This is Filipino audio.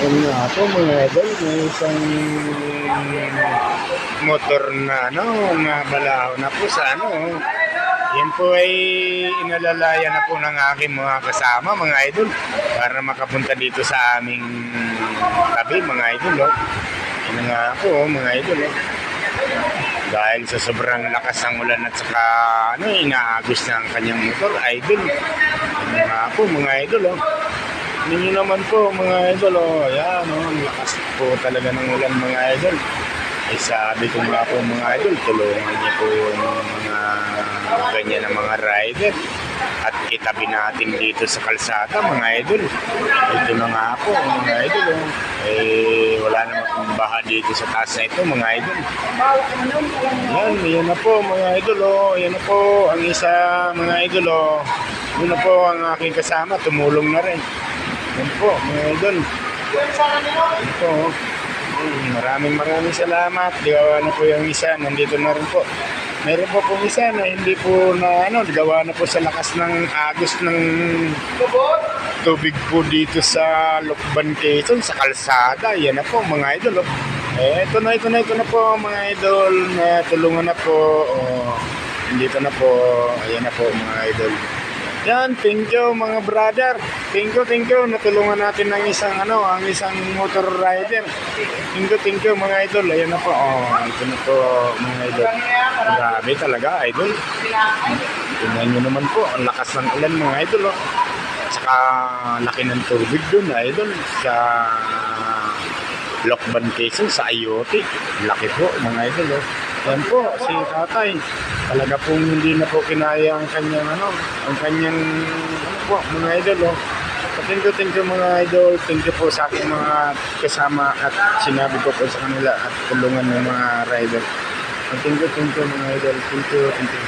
Yun nga po mga idol, may isang motor na na balaho na po sa yan po ay inalalaya na po ng aking mga kasama mga idol para makapunta dito sa aming tabi mga idol. Yan nga po mga idol. Dahil sa sobrang lakas ng ulan at saka inaagos na ang kanyang motor idol. Yan nga po mga idol. Ninyo naman po mga idol, ayan, ang lakas po talaga ng ulan mga idol. Ay sabi ko nga po mga idol, tulungan niyo po yung mga ganyan na mga rider at itabi natin dito sa kalsada mga idol. Ito na nga po mga idol, wala naman pong baha dito sa taas na ito mga idol. Yan na po mga idol, yan na po ang isa mga idol, yun na po ang aking kasama, tumulong na rin. Yan po mga idol. Yan po. Maraming salamat. Gawa na po yung isa. Nandito na rin po. Meron po pong isa na hindi po na gawa na po sa lakas ng agos ng tubig po dito sa Lukban, Quezon, sa kalsada. Yan na po mga idol. Ito na po mga idol. Tulungan na po. Dito na po. Ayan na po mga idol. Yan, thank you mga brother. Thank you. Natulungan natin ng ang isang motor rider. Thank you mga idol. Ayan na po. Ito na po mga idol. Grabe talaga idol. Tingnan nyo naman po, ang lakas ng ulan mga idol. Saka laki ng tubig dun idol. Sa Lukban, Quezon, sa Ayote. Laki po mga idol. Yan po, si tatay. Talaga pong hindi na po kinaya ang kanyang po mga idol. Thank you mga idol. Thank you po sa aking mga kasama at sinabi ko po sa kanila at tulungan ng mga rider. Thank you mga idol. Thank you.